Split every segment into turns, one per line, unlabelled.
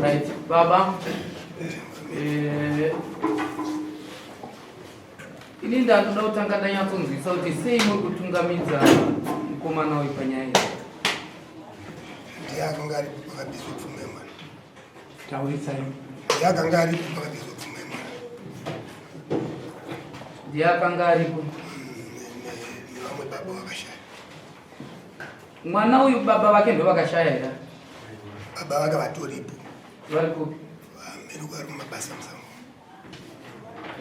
Right, baba. Ini ndakuda kutanga ndanyatsokunzwisa kuti sei muri kutungamidza mukomana uyu panyaya iyi.
Ndiyakanga ari pakabviswa pfuma yemwana.
Taurisai.
Ndiyakanga ari pakabviswa pfuma yemwana.
Ndiyakanga aripo.
Nevamwe baba vakashaya.
Mwana uyu baba vake ndo vakashaya here?
Baba vake vatoripo.
Vari kupi?
Vameruka vari kumabasa musango.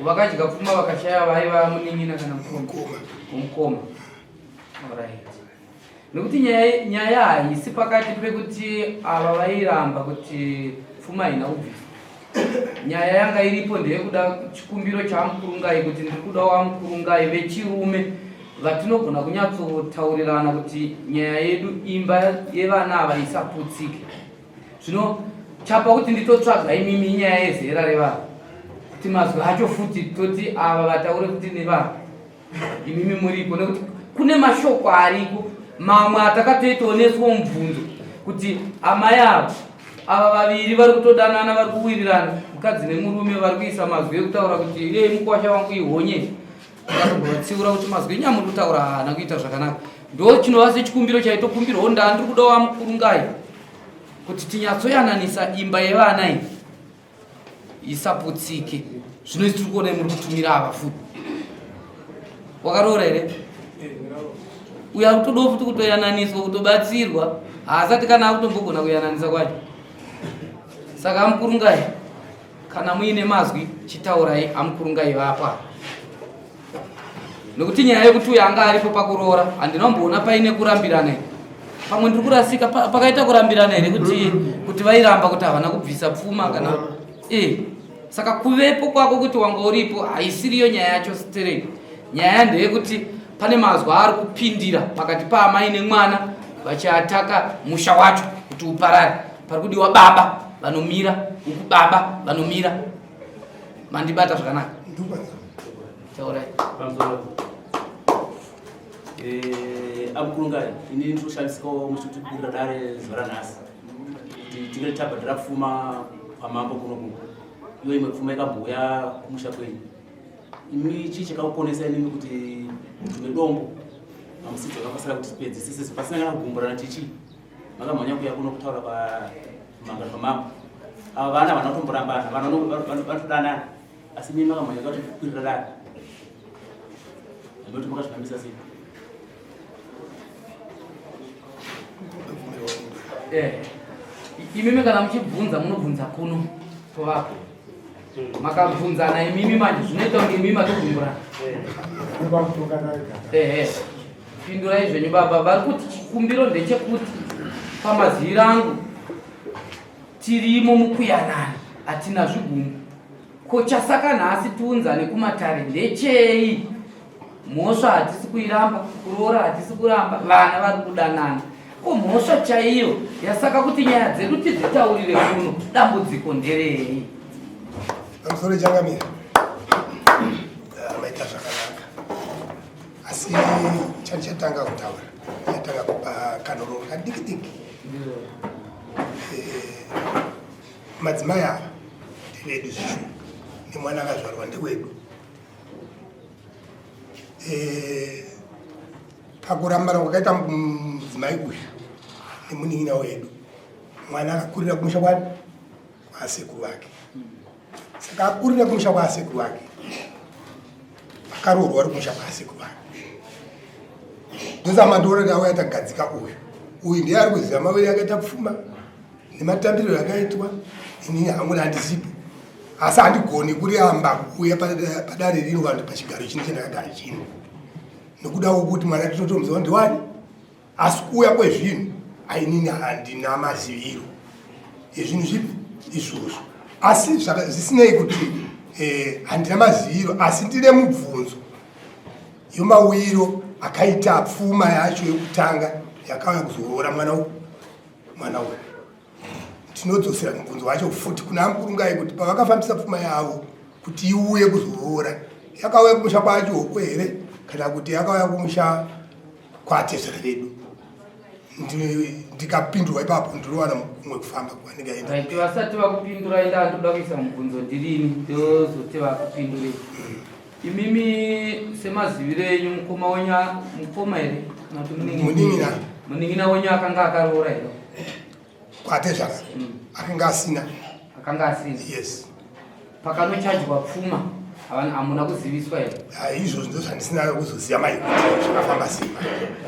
Vakadya pfuma vakashaya vaiva munin'ina kana
mukoma.
Mukoma. Alright. Nekuti nyaya haisi pakati pekuti ava vairamba kuti pfuma haina kubviswa. Nyaya yanga iripo ndeyekuda chikumbiro chamukurungai kuti ndiri kuda wamukurungai vechirume vatinogona kunyatsotaurirana kuti nyaya yedu imba yevana ava isaputsike. Zvino chapa kuti nditotsvaga imimi nyaya yezera revanhu. Kuti mazwi acho futi toti ava vataure kuti nevanhu imimi muripo nekuti kune mashoko ariko mamwe atakatoitoneswa mubvunzo kuti amai ava vaviri vari kutodanana vari kuwirirana mukadzi nemurume vari kuisa mazwi ekutaura kuti ye mukwasha wangu ihonye akatogovatsiura kuti mazwi enyamuri kutaura haana kuita zvakanaka ndo chinova sechikumbiro chaitokumbirwawo ndaa ndiri kuda wamukurungai kuti tinyatsoyananisa imba yevana iyi isaputsike. Zvino tiri kuona muri kutumira ava futi wakaroora here uyo akutodawo futi kutoyananiswa kutobatsirwa haasati kana akutombogona kuyananisa kwacho. Saka amukurungai kana muine mazwi chitaurai amukurungai vapa nekuti nyaya yekuti uyo anga aripo pakuroora handinomboona paine kurambirana pamwe ndiri kurasika pakaita kurambirana here kuti vairamba kuti havana kubvisa pfuma kana saka kuvepo kwako kuti wanga uripo haisiriyo nyaya yacho straight. Nyaya ndeyekuti pane mazwi ari kupindira pakati paamai nemwana vachiataka musha wacho kuti uparare. Pari kudiwa baba vanomira uku baba vanomira. Mandibata zvakanaka? Taurai.
Amukurungai ini ndoshandisikawo muchitibudira dare zuva ranhasi tingati tabhadhira pfuma pamambo kunokuno iyo imwe pfuma ikambouya kumusha kwenyu imi chii chakakuponesa inimi kuti mutume dombo amusiti vakafasira kuti tipedze sisi pasina kana kugumburana tichi makamhanya kuya kuno kutaura pamangano pamambo ava vana vana kutomborambana vanotodanana asi mimi makamhanya kuti kukwirira dare andoti makazvinambisa sei?
Imimi kana muchibvunza munobvunza kuno tovako makabvunzana imimi manje zvinoita kunge imimi matogumburana. Pindurai zvenyu baba. Vari kuti chikumbiro ndechekuti pamaziviro angu tirimo mukuyanana hatina zvigumbu. Ko chasaka nhasi tiunzane kumatare ndechei? Mhosva hatisi kuiramba, kuroora hatisi kuramba, vana vari kudanana. Ko mhosva chaiyo yasaka kuti nyaya dzedu tidzitaurire kuno dambudziko nderei?
Pamusoro changamira maita zvakanaka asi chatanga kutaura yatanga kupa kanoro kadiki diki. Madzimai ava ndevedu zvishu nemwana akazvarwa ndewedu. Pakurambana kwakaita mudzimai uyu nemunin'ina wedu mwana akakurira kumusha kwasekuru wake. Saka akurira kumusha kwasekuru wake akaroorwa ari kumusha kwasekuru wake ndozamadorori avo yatagadzika uyu ndiye ari kuziva maveri akaita pfuma nematambiriro akaitwa. Inini hangu handizipo asi handigoni kuriamba kuuya padare rino vantu pachigaro chino chendakagara chino nekuda kwekuti mwana tinotomuziva ndiwani asi kuuya kwezvinhu ainini handina maziviro ezvinhu zvipi izvozvo. Asi zvisinei kuti handina maziviro asi ndine mubvunzo yomawiro akaita pfuma yacho yekutanga yakauya kuzoora mwana uyu. Tinodzosera mubvunzo wacho futi kuna amukurungai kuti pavakafambisa pfuma yavo kuti iuye kuzoora yakauya kumusha kwacho here kana kuti yakauya kumusha kwatezera vedu. ndikapindurwa ipapo ndinowana mumwe kufamba kwandingaenda.
Right, vasati vakupindura enda ndoda kuisa mubvunzo ndirini ndozoti vakupindure. Imimi semaziviro enyu mukoma here kana kuti muning'ina wenyu akanga akaroora here?
Kwate zvaka akanga asina. Yes.
Pakanochajwa pfuma hamuna kuziviswa here?
Izvozvo ndo zvandisina kuzoziva mai kuti zvakafamba simba.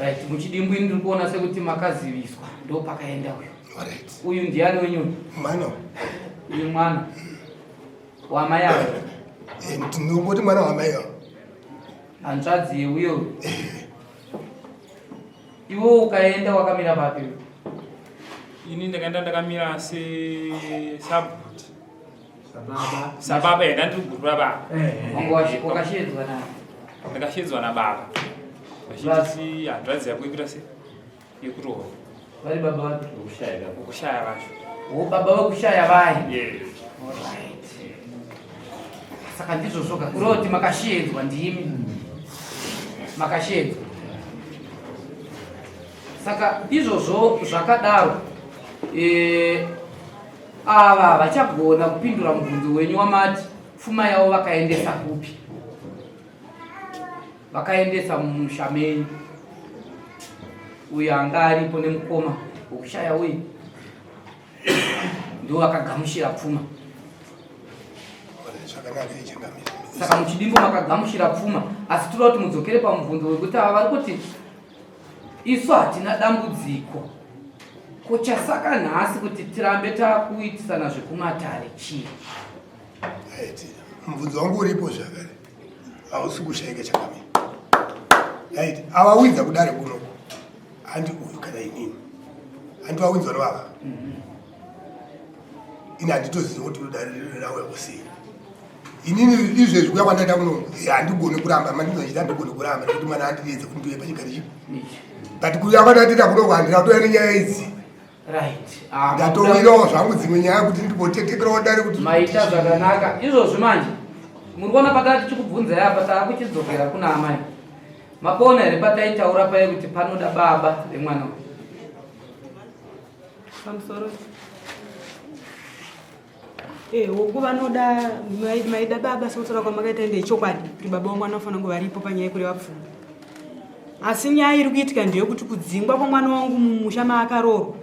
Right, muchidimbu ndiri kuona sekuti makaziviswa ndo pakaenda uyu.
Alright.
Uyu ndiani wenyu?
Mwana.
Uyu mwana wamai avo?
Ndingoti mwana wamai avo.
Hanzvadzi yeuyo? Iwo ukaenda wakamira papi?
Ini ndakaenda ndakamira sabhuti sababa yanga ndiri guru rababa.
Wakashedzwa naye?
Ndakashedzwa nababa vachiti hanzvadzi yako ikuita sei yekurohwa.
Vari baba vapi?
Kushaya vacho.
Baba vakushaya vai?
Yes.
Alright. Saka ndizvo zvoga kureva kuti makashedzwa ndimi. Makashedzwa. Saka izvozvo zvakadaro ava vachagona kupindura mubvunzo wenyu wamati pfuma yavo vakaendesa kupi? Vakaendesa mumusha menyu. Uyo anga aripo nemukoma wokushaya uyu ndo vakagamushira pfuma. Saka muchidimbo makagamushira pfuma, asi toda kuti mudzokere pamubvunzo wekuti ava vari kuti isu hatina dambudziko. Kuchasaka nhasi kuti tirambe takuitisana zvekumatare chii?
Mubvunzo wangu uripo zvakare, hausi kushayika chakamira. Avawinza kudare kuno handi uyu kana inini, handi vawinzwa novava. Ini handitoziva kuti udare rauya kusei. Inini izvezvi kuya kwandaita kuno handigoni kuramba, mandingochita handigoni kuramba nekuti mwana handiedze kuti ndiuye pachigare chipo. But kuya kwandaita kuno kwandira kutoya nenyaya idzi.
Right.
Ndatowirawo zvangu dzimwe nyaya kuti ndimbotetekerawo dare kuti
maita zvakanaka. Izvozvi manje muri kuona pakati tichikubvunzai apa taakuchidzokera kuna amai. Makaona here pataitaura paye kuti panoda baba vemwana uyu?
Pamusoro vanoda maida baba sekusora kwamakaita ende chokwadi kuti baba wamwana ufana kunge varipo panyaya yekureva pfuma. Asi nyaya iri kuitika ndeyekuti kudzingwa kwamwana wangu mumusha maakaroorwa,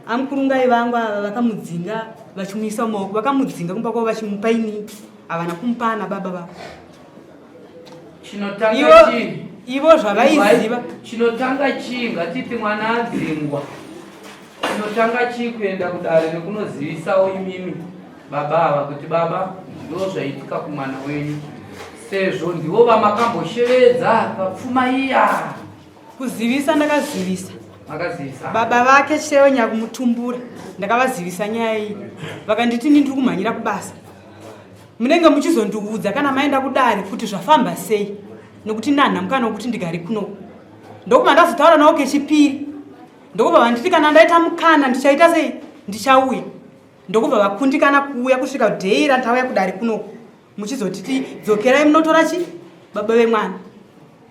amukurungai vangu ava vakamudzinga vachimuisa mumaoko, vakamudzinga kumba kwavo vachimupa inini, havana kumupana baba vavo. Ivo zvavaiziva.
Chinotanga chii? Ngatiti mwana adzingwa. Chinotanga chii kuenda kudare nekunozivisawo imimi baba ava kuti baba ndo zvaitika kumwana wenyu, sezvo ndivo vamakamboshevedza papfuma iya?
Kuzivisa ndakazivisa.
Makazivisa
baba vake chiteyo nyakumutumbura ndakavazivisa nyaya iyi, vakanditi ndiri kumhanyira kubasa. Munenge muchizondiudza kana maenda kudare kuti zvafamba sei, nekuti nanhamukana wekuti ndigari kuno. Ndokubva ndazotaura navo kechipiri, ndokubva vanditi kana ndaita mukana ndichaita sei, ndichauya. Ndokubva vakundikana kuuya kusvika dheyira ndauya kudare kuno, muchizotiti dzokerai munotora chi baba vemwana.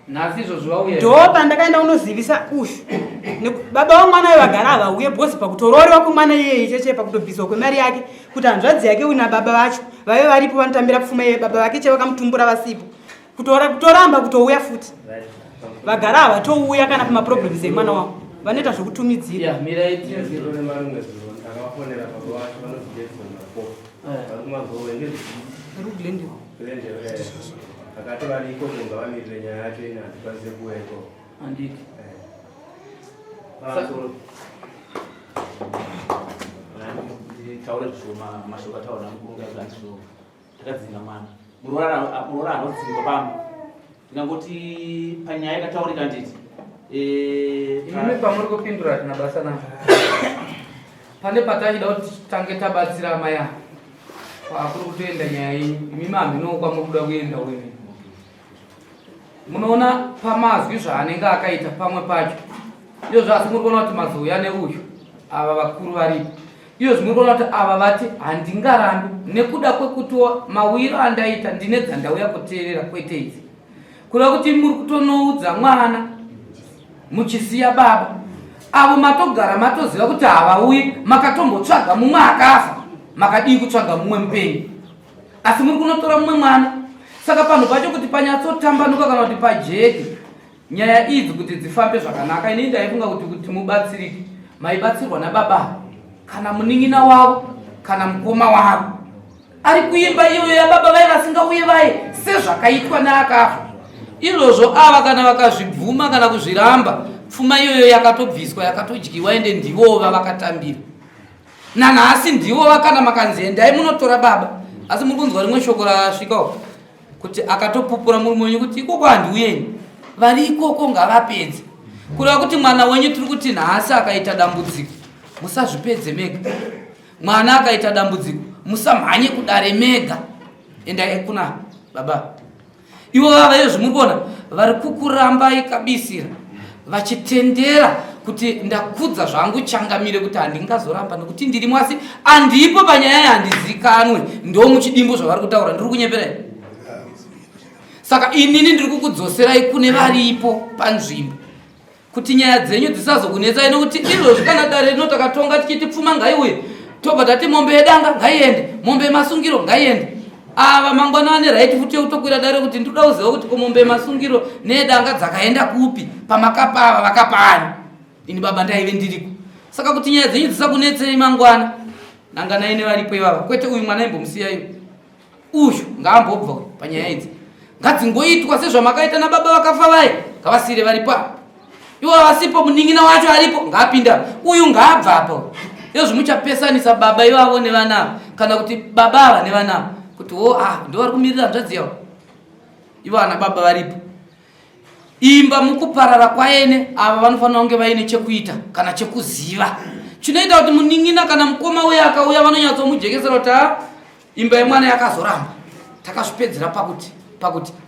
nhasi izvozvo vauya
ndo pandakaenda kunozivisa uyu baba vamwana uyu vagara havauye bhosi pakutororiwa kwemwana iyeye cheche pakutobviswa kwemari yake kuti hanzvadzi yake uyu nababa vacho vave varipo vanotambira pfuma iye baba vake che vakamutumbura vasipo kutoramba kutouya futi vagara havatouya kana kumaproblems emwana wavo vanoita zvokutumidzira.
akati variko kunga vamirire nyaya yacho ina hatikwanise kuweko
handiti
taura zvishoma mashoko ataura mukurunga zvanizvo takadzinga mwana muroora anodzingwa pamba ndingangoti panyaya yakataurika nditi
imimi pamuri kupindura tina basa navo pane patachida kuti tange tabatsira amai avo paakuri kutoenda nyaya yenyu. Imimi handinookwa muri kuda kuenda wemene. Munoona pamazwi zvaanenge akaita pamwe pacho iyo zvasi muri kuona kuti mazouya neuyu ava vakuru varipo iyo zvimuri kuona kuti ava vati handingarambi nekuda kwekutiwo mawiro andaita ndine dzandauya kuteerera kwete idzi kuda kuti muri kutonoudza mwana muchisiya baba avo matogara matoziva kuti havauyi makatombotsvaga mumwe akafa makadii kutsvaga mumwe mupenyu asi muri kunotora mumwe mwana saka panhu pacho kuti panyatsotambanuka kana kuti pajeke nyaya idzi kuti dzifambe zvakanaka ini ndaifunga kuti mubatsirike maibatsirwa nababa kana munin'ina wavo kana mukoma wavo ari kuimba iyoyo yababa vai vasingauye vai sezvakaitwa neakafa izvozvo ava kana vakazvibvuma kana kuzviramba pfuma iyoyo yakatobviswa yakatodyiwa ende ndivova vakatambira nanhasi ndivova kana makanzi endai munotora baba asi muri kunzwa rimwe shoko rasvikawo kuti akatopupura murume wenyu kuti ikoko handiuyeni vari ikoko ngavapedze kureva kuti mwana wenyu tiri kuti nhasi akaita dambudziko musazvipedze mega mwana akaita dambudziko musamhanye kudare mega endai kuna baba ivo vava iyo zvimuri kuona vari kukurambai kabisira vachitendera kuti ndakudza zvangu changamire kuti handingazoramba nekuti ndirimo asi handipo panyaya yandizikanwe ndo muchidimbo zvavari kutaura ndiri kunyeperai saka inini ndiri kukudzoserai kune varipo panzvimbo kuti nyaya dzenyu dzisazokunetsai nokuti izvozvi kana dare rino takatonga tichiti pfuma ngaiuye tobva tati mombe yedanga ngaiende mombe yemasungiro ngaiende ava mangwana ane raiti futi yekutokwira dare kuti ndinoda kuziva kuti komombe yemasungiro nedanga dzakaenda kupi pamakapa ava vakapani ini baba ndaive ndiriko saka kuti nyaya dzenyu dzisakunetsei mangwana nanga naine varipo ivava kwete uyu mwana imbomusiyaiwo uyu ngaambobva panyaya idzi ngadzingoitwa sezvamakaita nababa vakafa vai ngavasire varipa ivo vasipo munin'ina wacho aripo ngaapinda uyu ngaabvapo izvo zvimuchapesanisa baba ivavo nevanavo kana kuti baba ava nevanavo kuti ndo vari kumirira hanzvadzi yavo ivo vana baba varipo imba mukuparara kwaene ava vanofanira kunge vaine chekuita kana chekuziva chinoita kuti munin'ina kana mukoma uye akauya vanonyatsomujekesera kuti imba yemwana yakazoramba takazvipedzera pakuti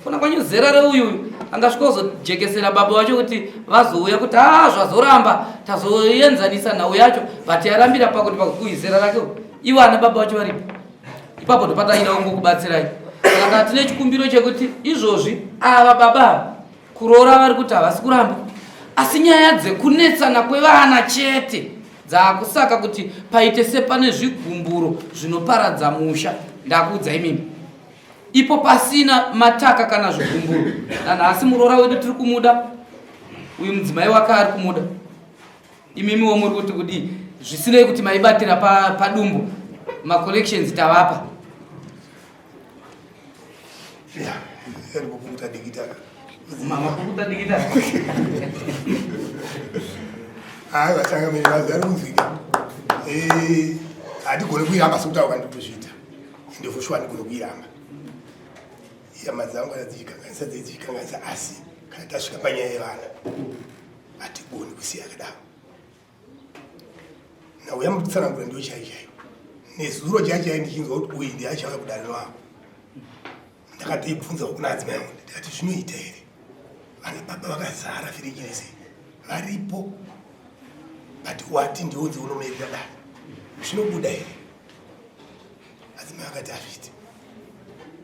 fona kwanyu zera reuyu angasvika kuzojekesera baba vacho kuti vazouya kuti zvazoramba tazoenzanisa nhau yacho vati yarambira pakuti uyu zera rake ivo ana baba vacho varipo ipapo ndopataida kungokubatsirai saka tine chikumbiro chekuti izvozvi ava baba kuroora vari kuti havasi kuramba asi nyaya dzekunetsana kwevana chete dzakusaka kuti paite sepane zvigumburo zvinoparadza musha ndakuudzai mimi ipo pasina mataka kana zvigumburo nanhasi muroora wedu tiri kumuda uyu mudzimai wake ari kumuda imimiwo muri kuti kudii zvisinei kuti maibatira padumbu macollections tavapa
makukuta
digitali
hai vatangamiri vazi ari kunzwika hatigone kuiramba sekutaura nditozviita ende fushwa handigone kuiramba nyama dzangu adadzichikanganisa dzeidzichikanganisa asi kana tasvika panyaya yevana hatigoni kusiya kadaro nauya mutsanangura ndio chai chaiyo nezuro chachai ndichinzwa kuti uyu ndiachauya kudare wavo ndakatoibvunza kuna adzimai angu ndikati zvinoita here vane baba vakazara firiji rese varipo but wati ndionzi unomerera dare zvinobuda here adzimai akati hazviti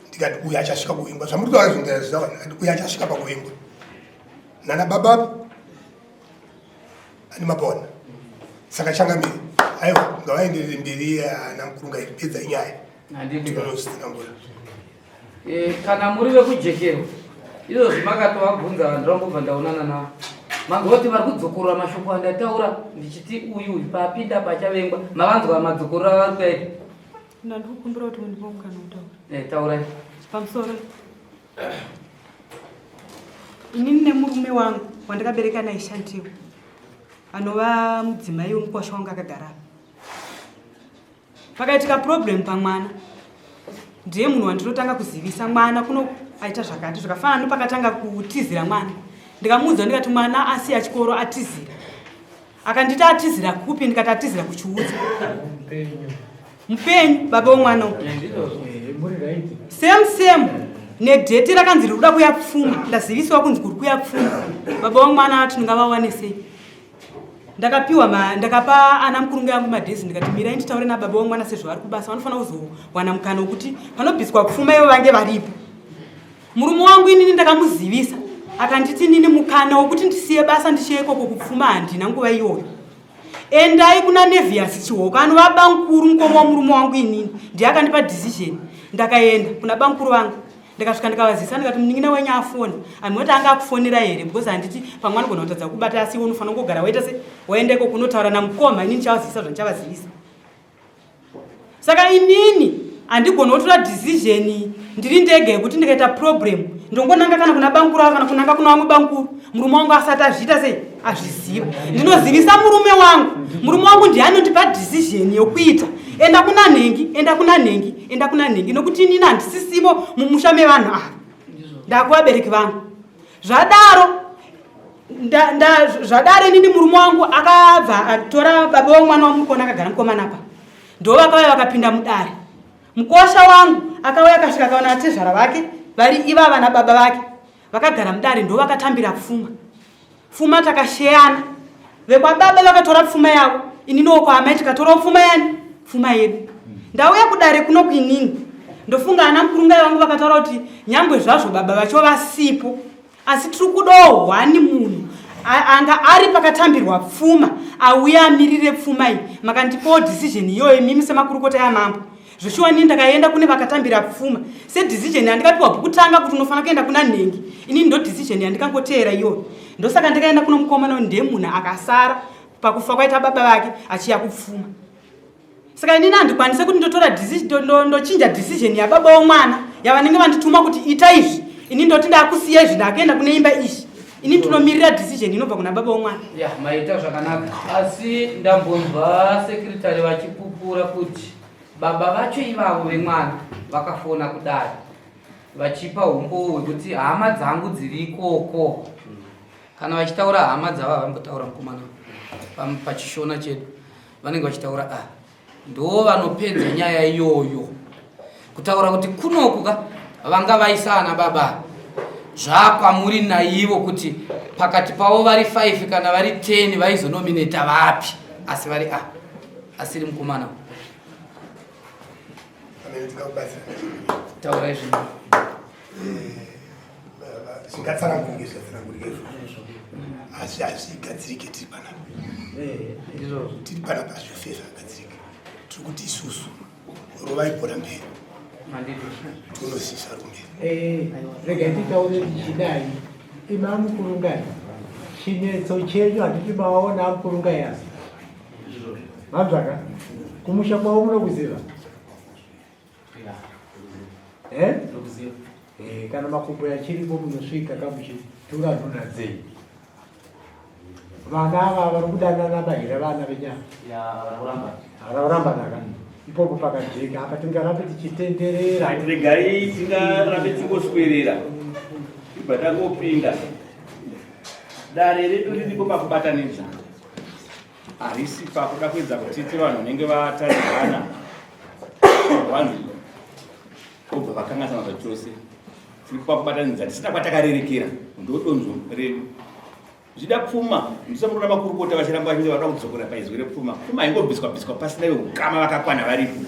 ndikati uyu achasvika kuimbwa zvamuri kutaura zvindazvizawa ndikati uyu achasvika pakuimbwa nana baba ane mapona saka changamiri aiwa ngavaenderere mberi ana mukurunga ipedza inyaya tinozvitinangura
kana muri vekujekerwa izvozvi makatovabvunza vanhu rambobva ndaonana navo mangoti vari kudzokorora mashoko andataura ndichiti uyu papinda pachavengwa mavanzwa madzokorora vari kuyaita
ndandikukumbira kuti mundipaungana utaura
taurai
pamusoro inini nemurume wangu wandakabereka naye Shantiwe anova mudzimai wemukwasha wangu akagara pakaitika problem pamwana ndiye munhu wandinotanga kuzivisa mwana kuno aita zvakati zvakafanana nepakatanga kutizira mwana ndikamuudza ndikati mwana asiya chikoro atizira akanditi atizira kupi ndikati atizira kuchiudza mupenyu baba womwana same nedheti rakanzi riri kuda kuya pfuma ndazivisiwa kunzi kuri kuya pfuma baba womwana ati ndingavawane sei ndakapa ana mukurungu yangu madhezi ndikati mirai nditaure nababa womwana sezvo vari kubasa vanofanira kuzowana mukana wekuti panobviswa pfuma ivo vange varipo murume wangu inini ndakamuzivisa akanditi nini mukana wekuti ndisiye basa ndichiye ikoko kupfuma handina nguva iyoyo endai kuna Nevius Chihoka anova bankuru mukoma murume wangu inini ndiye akandipa decision ndakaenda kuna bankuru vangu ndikasvika ndikavazisa ndikati munin'ina wenyu afona amwoti anga akufonera here because handiti pamwe anogona kutadza kubata asi unofanira kugara waita se waendeko kunotaura namukoma inini chavazivisa zvandichavazivisa saka inini handigona kutora decision ndiri ndege yekuti ndikaita problem ndongonanga kana kuna bankuru ava kana kunanga kuna vamwe bankuru murume wangu asati azviita sei azviziva ndinozivisa murume wangu ndiye anondipa decision yokuita enda kuna nhengi enda kuna nhengi enda kuna nhengi nokuti inini handisisimo mumusha mevanhu ava ndakuvabereki vangu zvadaro inini murume wangu akabva atora baba vomwana wamukona akagara mukomana apa ndo vakauya vakapinda mudare mukosha wangu akauya akasvika akaona atezvara vake vari ivava nababa vake vakagara mudare ndo vakatambira pfuma takasheyana vekwababa vakatora pfuma yavo inini kwamai tikatora pfuma yani pfuma yedu ndauya kudare kuno kuinini ndofunga ana mukurungai vangu vakataura kuti nyangwe zvazvo baba vacho vasipo asi tiri kudawo hwani munhu anga ari pakatambirwa pfuma auya amirire pfuma iyi makandipawo decision iyoyo mimi semakurukota yamambo zvoshuwa nini ndakaenda kune vakatambira pfuma sedecision yandikapiwa bhukutanga kuti unofanira kuenda kuna nhengi inini ndo decision yandikangoteera iyoyo ndosaka ndikaenda kuno mukomana ndiye munhu akasara pakufa kwaita baba vake achiya kupfuma saka inini handikwanise kuti ndochinja decision yababa womwana yavanenge vandituma kuti ita izvi inini ndoti ndakusiya izvi ndakaenda kune imba izvi inini tinomirira decision inobva kuna baba womwana
maita zvakanaka asi ndambonzwa sekretari vachipupura kuti baba vacho ivavo vemwana vakafona kudai vachipa umbo hwekuti hama dzangu dziri ikoko kana vachitaura hama dzava vambotaura mukomana pachishona chedu vanenge vachitaura ndo vanopedza nyaya iyoyo kutaura kuti kunokuka vanga vaisana baba zvakwamuri naivo kuti pakati pavo vari 5 kana vari 10 vaizonomineta vapi asi vari asiri mukomana taura izvi
zvingatsanangurike asi hazvigadzirike tiri panapa zvofefa agadzirike tiri kuti isusu rovai bhora mberi tunozisa rumberi
rega nditaure tichidai ima mukurungai chinetso chenyu handichimaona mukurungai asi mamzvaka kumusha kwavo munokuziva kana makumbo yachiripo munosvika kamuchitura nhuna dzei vana ava vari kudanana bahira vana venyama haraurambanaga ipopo pakajeka apa tingarambe tichitenderera
regai tingarambe tingoswerera ibva tangopinda dare redu riripo pakubatanidza harisi pakuda kuedza kutiti vanhu vanenge vatadzana vanhu obva vakangasana zvachose tiri pakubatanidza tisina kwatakarerekera ndodonzo redu zvida pfuma ndisamurona makurukota vachiramba vachinge vada kudzokera paizwi repfuma pfuma haingobviswa pasina ukama vakakwana varipo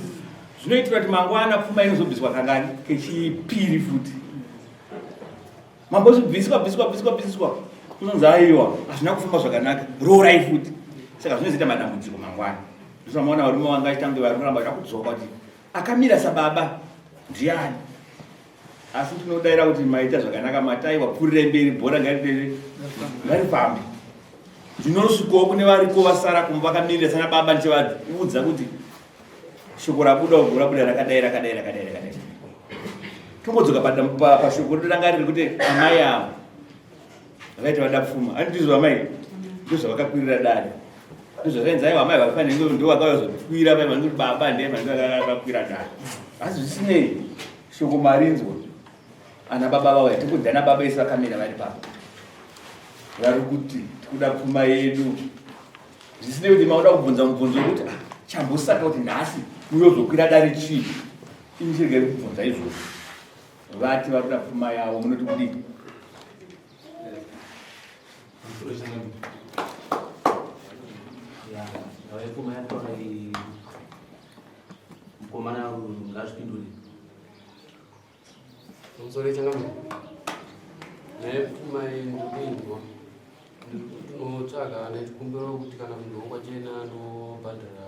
zvinoitira kuti mangwana pfuma inozobviswa kangani kechipiri futi mambozobviswa kunonzi aiwa hazvina kufamba zvakanaka rorai futi saka zvinozoita madambudziko mangwana ndosamaona varume vanga achitange varikuramba vada kudzoka kuti akamira sababa ndiani asi tinodayira kuti maita zvakanaka matai wapfurira mberi bhora ngarifambe ndinosvikawo kune variko vasara kumba vakamirira sana baba ndichivaudza kuti shoko rabuda bhora rakadai tombodzoka pashoko rototanga riri kuti amai avo vakaita vada pfuma handizvo amai ndozvavakakwirira dare ndozvakainzi aiwa amai vafanire ndo vakauyazokwira kuti baba ndiye vandivakakwira dare asi zvisinei shoko marinzwa ana baba vavo tikudzi ana baba isi vakamira vari papo vari kuti tikuda pfuma yedu zvisinei kuti mauda kubvunza mubvunzo wekuti chambosaka kuti nhasi muyozokwira dare chii ini chirigari kubvunza izvozvo vati vari kuda pfuma yavo munoti kudii
mukomana ngazvipindure
Musore changamu. Nepfuma indukindwa.
Ndinotsvaga nechikumbiro kuti kana munhu wokwachena ndobhadhara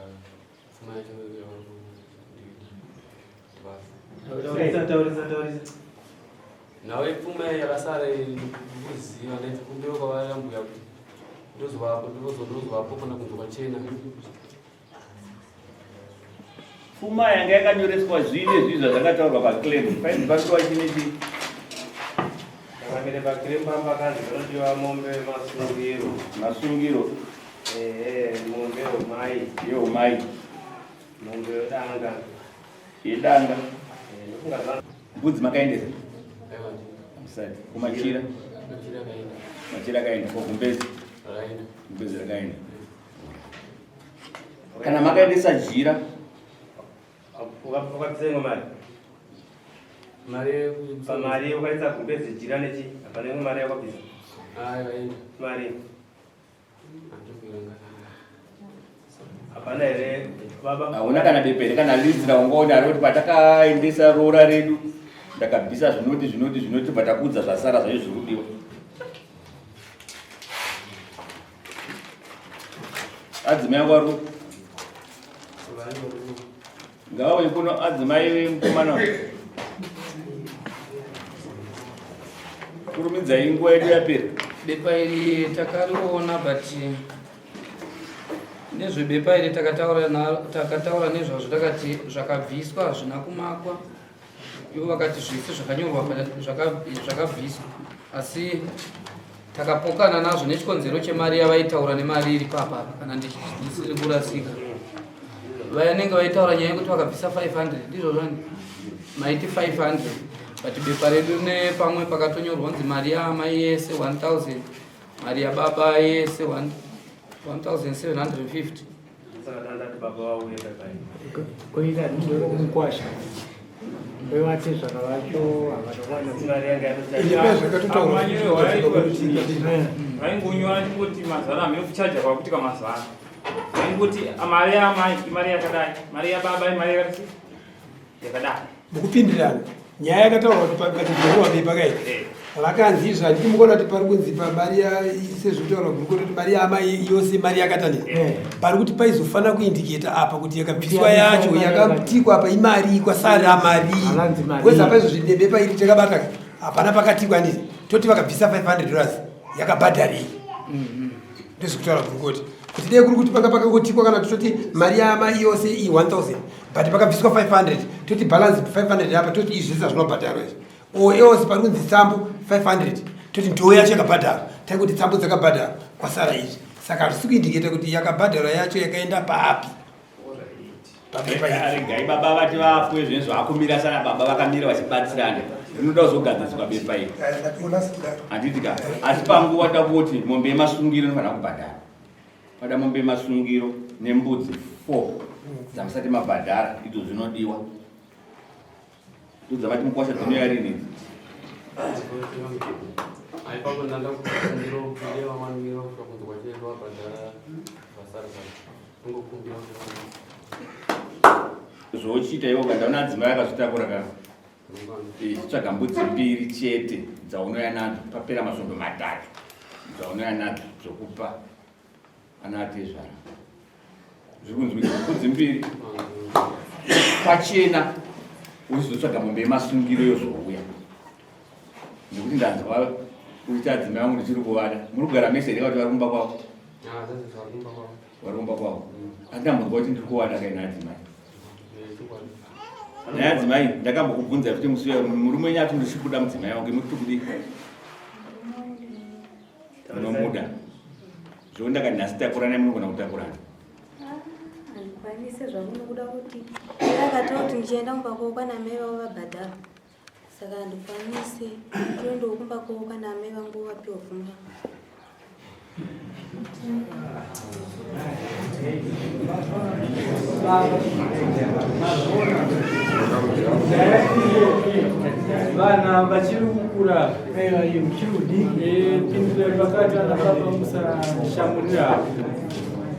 pfuma yacho nawe pfuma yakasara ndikuziva nechikumbiro kwavarambuya kuti ndozovapo kana kunzi kwachena.
Pfuma yanga yakanyoreswa zvine zvazvakataurwa paclaim painzi papiwa chinechi
Akamire paclaim pamba kanzi panodiwa mombe
masungiro
mombe umai
yeumai
mombe yedanga
yedanga
ndofunga
mbudzi makaendesa
Aiwa,
musati kumachira
machira kaenda.
machira akaenda kokumbezi
Rakaenda.
kumbezi rakaenda kana makaendesa jira
ukatsenga mari
Mari
pamari ukaisa kumbezi jira nechi apanenge mari yakwabvisa
kaenda.
mari
Andobwira
hapana here baba
hauna kana bepere kana list raungaona ari kuti patakaendesa rora redu ndakabvisa zvinoti patakudza zvasara zvaizvo zviri kudiwa adzimai waru ngavawe kuno adzimai vemukomana kurumidzai nguva yedu yapera
bepa iri takariona but nezvebepa iri takataura nezvazvo takati zvakabviswa hazvina kumakwa ivo vakati zvisi zvakanyorwa zvakabviswa asi takapokana nazvo nechikonzero chemari yavaitaura nemari iri papapa kana ndisiri kurasika vayanenge vaitaura nyaya yekuti vakabvisa 500 ndizvo zvani maiti 500 but bepa redu nepamwe pakatonyorwa kunzi mari yaamai yese 1000 mari yababa yese 1750
saka tandati baba wauye papai
kuita mukwasha wevati zvakavacho
mari yanga
vaingonyora kuti mazana hamene kuchaja kwakutika mazana vaingoti mari yamai imari yakadai mari yababa imari yakadai
mukupindirana nyaya yakataurwa kuti pakatidzorwa bepakaiti vakanzi izvo handiti mukuona kuti pari kunzi pamari sezvitaurwa kuti mari yaamai yose mari yakatandira pari kuti paizofanira kuindiketa apa kuti yakabviswa yacho yakatikwa apa imari kwasara mari kweza paizvo bepa iri takabata hapana pakatikwa ndii toti vakabvisa $500 yakabhadharei ndozvekutaura kurikoti kuti dei kuri kuti panga pakangotikwa kana tototi mari yaamai yose i1000 but pakabviswa 500 toti balance 500 apa toti izvi zvese zvinobhadharwa izvi ose pari kunzi tsambu 500 toti ndo yacho yakabhadharwa taikuti tsambu dzakabhadharwa kwasara izvi saka hazvisi kuindiketa kuti yakabhadharwa yacho yakaenda paapi
regai baba vati vapwe zvinhu zvavakumira sana baba vakamira vachibatsirana rinoda kuzogadziswa bepa iri handitika asi panguva takuti mombe yemasungiro inofanira kubhadhara pada mombe yemasungiro nembudzi 4 dzamusati mabhadhara idzo zvinodiwa ndodzavati mukwasha dzinoya rinidzi
aipapo ndanda kukumbiro kulewa manwiro kunzi kwachena wabhadhara vasara ungokumbira
zvochita iwo kandaona adzimai akazvitakura kana chitsvaga mbudzi 2 chete dzaunoya nadzo papera masvondo 3 dzaunoya nadzo dzokupa ana atezvara zviri kunzwi mbudzi 2 pachena uchizotsvaga mombe yemasungiro yozouya nekuti ndanzwa kuita adzimai vangu ndichiri kuvada muri kugara mese here kuti vari kumba kwavo vari kumba kwavo andambonzwa kuti ndiri kuvada kaina adzimai naye adzimai ndakambokubvunza kuti musiya murume wenyu ati ndichibuda mudzimai wangu imuti kudi unomuda zvoo ndakati nhasi takurana munogona kutakurana
handikwanise zvamunokuda kuti akataura kuti ndichienda kumba kwavo kana mai vavo vabhadhara saka handikwanise toendawo kumba kwavo kana mai vangu vapiwa pfuma
vana vachiri kukura pinzire pakati anakapamusa shamurira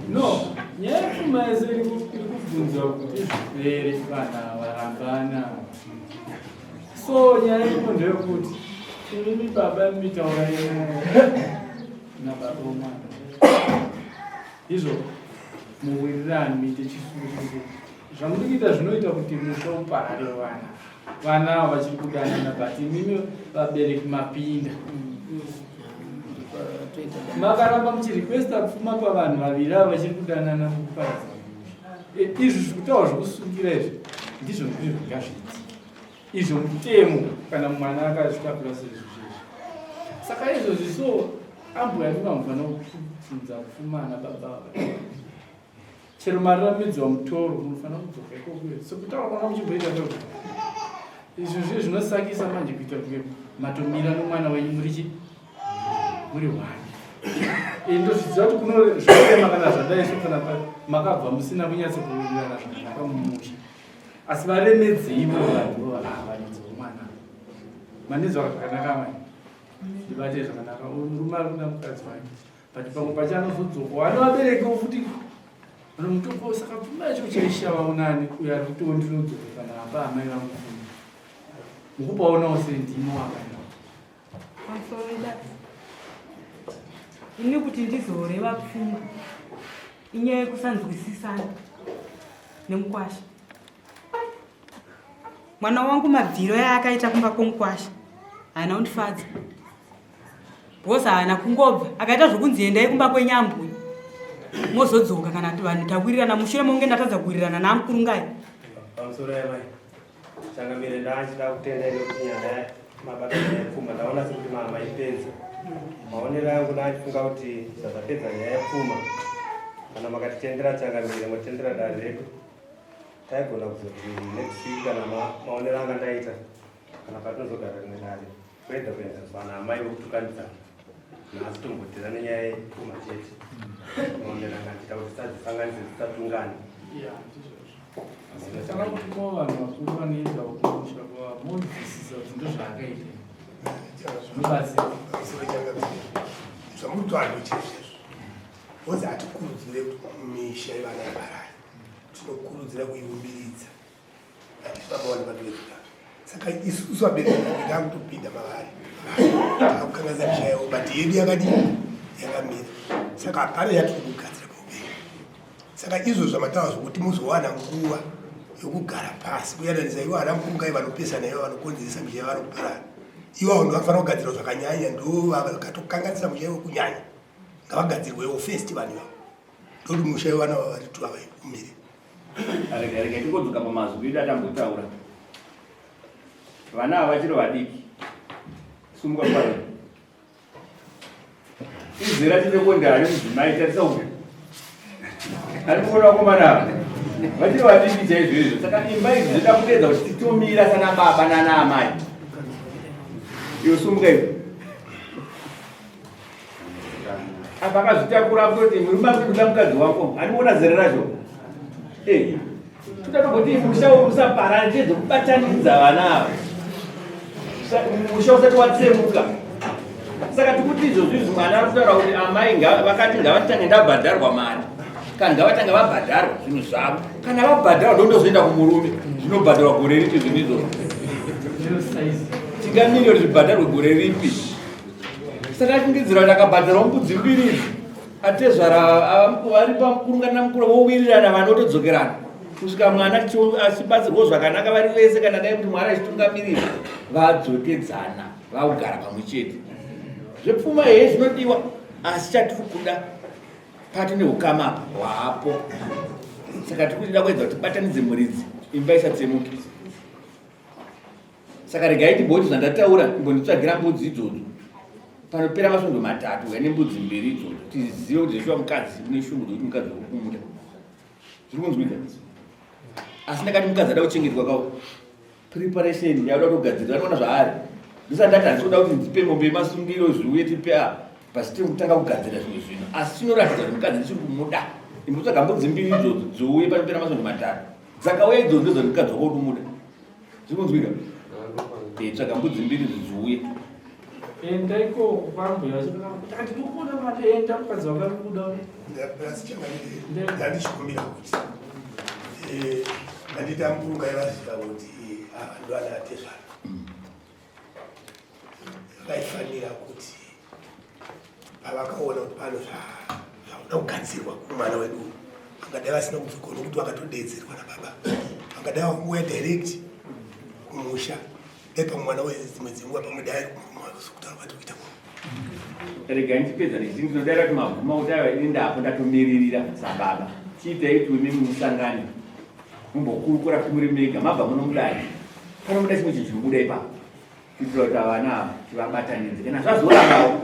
no nyaya yepfuma yese iri kubvunzwa kuti zvipere vana varambana so nyaya ino ndeyekuti inini baba mitaura nababa omwana izvo muwirirani muite chisuruso zvamurikuita zvinoita kuti musha uparare vana ava vachiri kudanana but imimi vabereki mapinda makaramba muchirequesta pfuma pavanhu vaviri ava vachiri kudanana mukuparadza izvi zvikutaura zvokusungira izvi ndizvo ndizvo zvingazviiti izvo mutemo kana mwana akasvika kurasa izvo zvezvi saka izvozvi so ambuya ndivamufana kubvunza pfumana baba chero mararamidzwa mutoro munofana kudzoka ikokwe sokutaura kwana muchimboita toto izvo zviye zvinosakisa manje kuita kuti matomira nomwana wenyu muri wani ndozviziva kuti kuno zvorema kana zvadai so kana makabva musina kunyatsokuwirirana zvakanaka mumusha asi varemedzei vo vanhu vanidzi vomwana manedzwa zvakanaka mani ndibate zvakanaka murume ari kuda mukadzi wake but pamwe pacho anozodzoka wanovabereki futi vanomutopo saka pfuma yacho chaishava unani uyo ari kutiwo ndinodzoka kana apa amai vamufunda mukupaonawo sendimo wakanaa
ini kuti ndizoreva pfuma inyaya yekusanzwisisana nemukwasha mwana wangu mabviro yaakaita kumba kwomukwasha haana kundifadza bhosi haana kungobva akaita zvokunzi endai kumba kwenyambuya mozodzoka kana vanhu tawirirana mushure monge ndatadza kuwirirana naamukuru ngai
pamusoro yamai changamire ndaachida kutenda nekuti nyaya mabata epfuma ndaona sekuti maipedza maonero yangu ndachifunga kuti zvazapedza nyaya yepfuma kana makatitendera changamire motendera dare redu taigona kuzoti next week kana maonero anga ndaita kana patinozogara rimwe dare kwedza kuenda zvana amai vokutukanidzana nhasi tomboteera nenyaya yepfuma chete maonero anga ndiita kuti tisadzisanganise tisatungane
saka kuti ko vanhu vakuru vanoenda kumusha kwava monzwisisa kuti ndozvaakaita zvinobatsira
zvamutwando chaizvozvo ozi hatikurudzire kuti misha yevana yabarari tinokurudzira kuiumbiridza atizvakaona patoeaa saka isusu vabereki takutopinda mavari takukangaza misha yavo but yedu yakadii yakamira saka hapana yatiri kugadzira paupenyu saka izvo zvamataura zvokuti muzowana nguva yokugara pasi kuyadanisa ivo ana mukungai vanopesana ivo vanokonzeresa misha yavanokuparana iwavo ndovafanira kugadzirwa zvakanyanya ndovakatokanganisa musha ivo kunyanya ngavagadzirwewo first vanhu vavo ndoti musha ivana vavaritu vavaumire
arega tikodzoka pamazwi edu atambotaura vana ava vachiri vadiki sumuka kwaro izera tinekondaari mudzimai tarisa uku ari kuona vakomana ava vachiri vadiki chaizvoizvo saka imba idzi dzinoda kuteedza kuti titomira sana baba nana amai iwe sumuka ivo apa akazvitakura kutoti murume akududa mukadzi wako andikuona zere racho tutatogoti musha usaparane teedze kubatanidza vana ava musha usati watsemuka saka tikuti izvozvizvi mwana ari kutaura kuti amai vakati ngavatange ndabhadharwa mari kana ngavatanga vabhadharwa zvinhu zvavo kana vabhadharwa ndondozoenda kumurume zvinobhadharwa gore ripi zvinhu izvozvo tingamiliyoni zvibhadharwe gore ripi saka atingidzira kuti akabhadharwa mbudzi mbiri atezvara vari pakurungana mukuru vowirirana vana otodzokerana kusvika mwana achibatsirwa zvakanaka vari vese kana dai kuti mwana achitungamirira vadzokedzana vakugara pamwe chete zvepfuma heye zvinodiwa asi chatiri kuda patine ukama hwapo saka tiri kuda kuedza kuti batanidze muridzi imba isatsemuke saka regai tibhoti zvandataura imbonditsvagira mbudzi idzodzo panopera masvondo matatu ane mbudzi mbiri idzodzo tizive kuti zvishuwa mukadzi une shungu dzokuti mukadzi wokumuda zviri kunzwika asi ndakati mukadzi ada kuchengetwa kawo preparation yauda kutogadzirira anoona zvaari ndisandati handitoda kuti ndipe mombe yemasungiro zviuye tipe basi tiri kutanga kugadzira zvimwe zvino asi tinoratidza kuti mukadzi ndichiri kumuda imbotsvaga mbudzi mbiri idzodzo dzouye panopera masvondo matatu dzakauya idzodzo ndozoti mukadzi wako kumuda zviri kunzwika tsvaga mbudzi mbiri dziuye
enda ikoko kwambuya kuti andinokuona madenda mukadzi wakakuda
ndandishikumbira kuti andita mpunga yavaziva kuti vanhu vana atezvana vakaifanira kuti pavakaona kuti pano zvauda kugadzirwa kumwana wedu angadai vasina kuzogona kuti vakatodedzerwa nababa angadai vakunguya direct kumusha epamwana wedzimwe dzenguva pamwe dai kutaura kuti kuita
rega ndipedza nezvinhu zvinodaira kuti maguma kuti indapo ndatomiririra sababa chiitai kuti imimi musangane mumbokurukura kumuri mega mabva munomudai kana muda chimwe chinhu chinobuda ipapo kuitira kuti vana tivabatanidze kana zvazorambawo